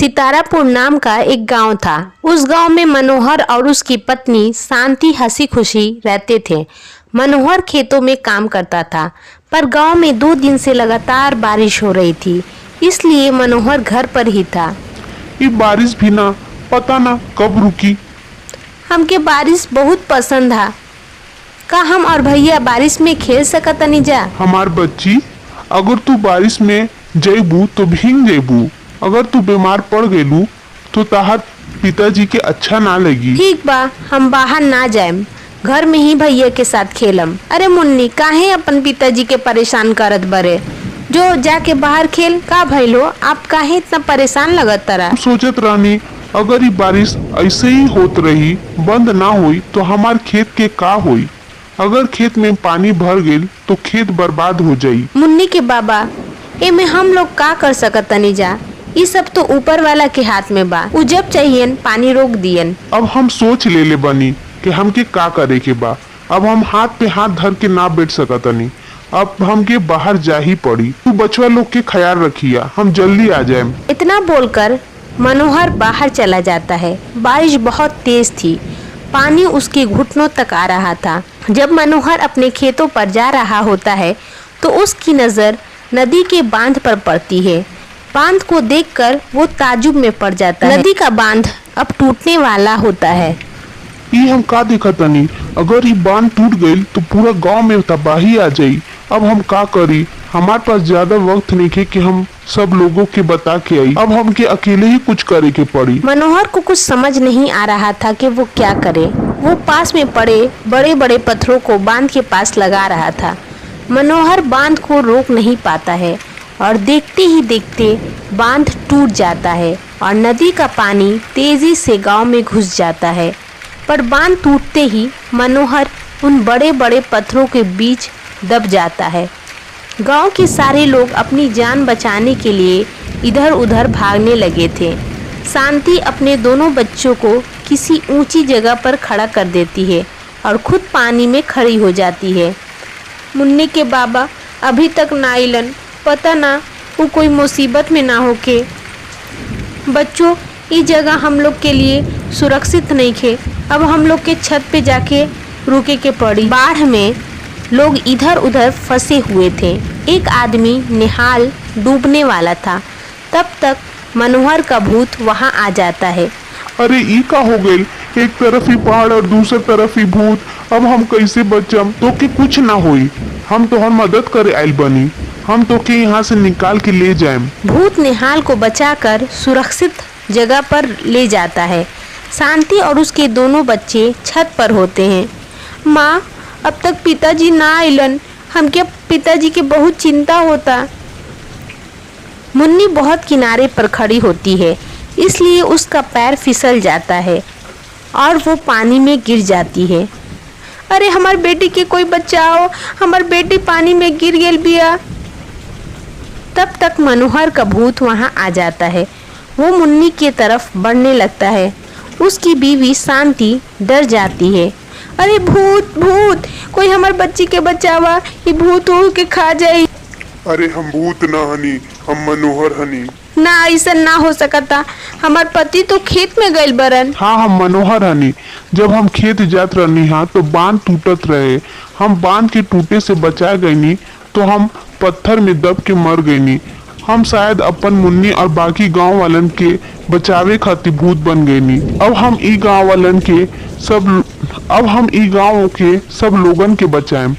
सितारापुर नाम का एक गांव था। उस गांव में मनोहर और उसकी पत्नी शांति हंसी खुशी रहते थे। मनोहर खेतों में काम करता था, पर गांव में 2 दिन से लगातार बारिश हो रही थी, इसलिए मनोहर घर पर ही था। ये बारिश भी ना पता ना कब रुकी। हमके बारिश बहुत पसंद है। का हम और भैया बारिश में खेल सकतनी जा? हमार बच्ची, अगर तू बारिश में जैबू तो भीग जैबू। अगर तू बीमार पड़ गेलू तो ताहर पिताजी के अच्छा ना लगी। ठीक बा, हम बाहर ना जाएम, घर में ही भैया के साथ खेलम। अरे मुन्नी, काहे अपन पिताजी के परेशान करत बरे? जो जाके बाहर खेल। का भइलो, आप काहे इतना परेशान लगत तरा? सोचत रानी, अगर ये बारिश ऐसे ही होत रही, बंद ना हुई तो हमार खेत के का हुई? अगर खेत में पानी भर गेल तो खेत बर्बाद हो जाई। मुन्नी के बाबा, एमे हम लोग का कर सकतनी जा? ये सब तो ऊपर वाला के हाथ में बा। उ जब चाहिए पानी रोक दियन। अब हम सोच ले बनी कि हमके का करे के बा। अब हम हाथ पे हाथ धर के ना बैठ सकतनी। अब हमके बाहर जा ही पड़ी। तू बचवा लोग के ख्याल रखिया, हम जल्दी आ जाएम। इतना बोलकर मनोहर बाहर चला जाता है। बारिश बहुत तेज थी, पानी उसके घुटनों तक आ रहा था। जब मनोहर अपने खेतों पर जा रहा होता है तो उसकी नज़र नदी के बांध पर पड़ती है। बांध को देखकर वो ताजुब में पड़ जाता है। नदी का बांध अब टूटने वाला होता है। ये हम का देखा तनी, अगर ये बांध टूट गई तो पूरा गांव में तबाही आ जाई। अब हम का करी? हमारे पास ज्यादा वक्त नहीं है कि हम सब लोगों के बता के आई। अब हमके अकेले ही कुछ करे के पड़ी। मनोहर को कुछ समझ नहीं आ रहा था कि वो क्या करे। वो पास में पड़े बड़े बड़े पत्थरों को बांध के पास लगा रहा था। मनोहर बांध को रोक नहीं पाता है और देखते ही देखते बांध टूट जाता है और नदी का पानी तेजी से गांव में घुस जाता है। पर बांध टूटते ही मनोहर उन बड़े बड़े पत्थरों के बीच दब जाता है। गांव के सारे लोग अपनी जान बचाने के लिए इधर उधर भागने लगे थे। शांति अपने दोनों बच्चों को किसी ऊंची जगह पर खड़ा कर देती है और खुद पानी में खड़ी हो जाती है। मुन्नी के बाबा अभी तक ना आइलन, पता ना वो कोई मुसीबत में ना होके। बच्चों, ये जगह हम लोग के लिए सुरक्षित नहीं थे। अब हम लोग के छत पे जाके रुके के पड़ी। बाढ़ में लोग इधर उधर फंसे हुए थे। एक आदमी निहाल डूबने वाला था। तब तक मनोहर का भूत वहां आ जाता है। अरे ई का हो गई? एक तरफ ही पहाड़ और दूसरी तरफ ही भूत। अब हम कैसे बचम? तो के कुछ ना होई, हम तो हम मदद करे आइल बनी। हम तो के यहाँ से निकाल के ले जाएम। भूत निहाल को बचाकर सुरक्षित जगह पर ले जाता है। शांति और उसके दोनों बच्चे छत पर होते हैं। माँ, अब तक पिताजी ना आइलन, हमके पिताजी के बहुत चिंता होता। मुन्नी बहुत किनारे पर खड़ी होती है, इसलिए उसका पैर फिसल जाता है और वो पानी में गिर जाती है। अरे हमार बेटी के कोई बचाओ, हमार बेटी पानी में गिर गेल बिया। तब तक मनोहर का भूत वहां आ जाता है। वो मुन्नी की तरफ बढ़ने लगता है। उसकी बीवी शांति डर जाती है। अरे भूत भूत, कोई हमार बच्ची के बचावा, ये भूत हो के खा जाए। अरे हम भूत ना हनी, हम मनोहर हनी। ना, ऐसा ना हो सकता। हमार पति तो खेत में गइल बरन। हाँ, हम मनोहर हनी। जब हम खेत जात रहनी हा तो बांध टूटत रहे। हम बांध के टूटे से बचा गईनी तो हम पत्थर में दब के मर गईनी। हम शायद अपन मुन्नी और बाकी गांव वालन के बचावे खातिर भूत बन गईनी। अब हम ई गांव वालन के सब लोगन के बचाएम।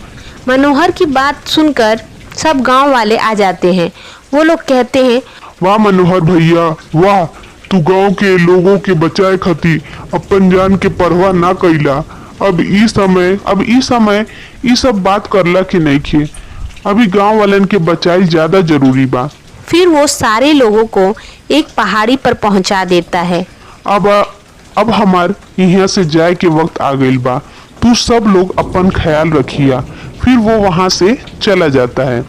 मनोहर की बात सुनकर सब गांव वाले आ जाते हैं। वो लोग कहते हैं, वाह मनोहर भैया, वाह, तू गांव के लोगों के बचाए खातिर अपन जान के परवाह ना कइला। अब ई समय ई सब बात करला के नहीं खे। अभी गांव वालन के बचाई ज्यादा जरूरी बा। फिर वो सारे लोगों को एक पहाड़ी पर पहुंचा देता है। अब हमार यहाँ से जाए के वक्त आ गइल बा। तू सब लोग अपन ख्याल रखिया। फिर वो वहां से चला जाता है।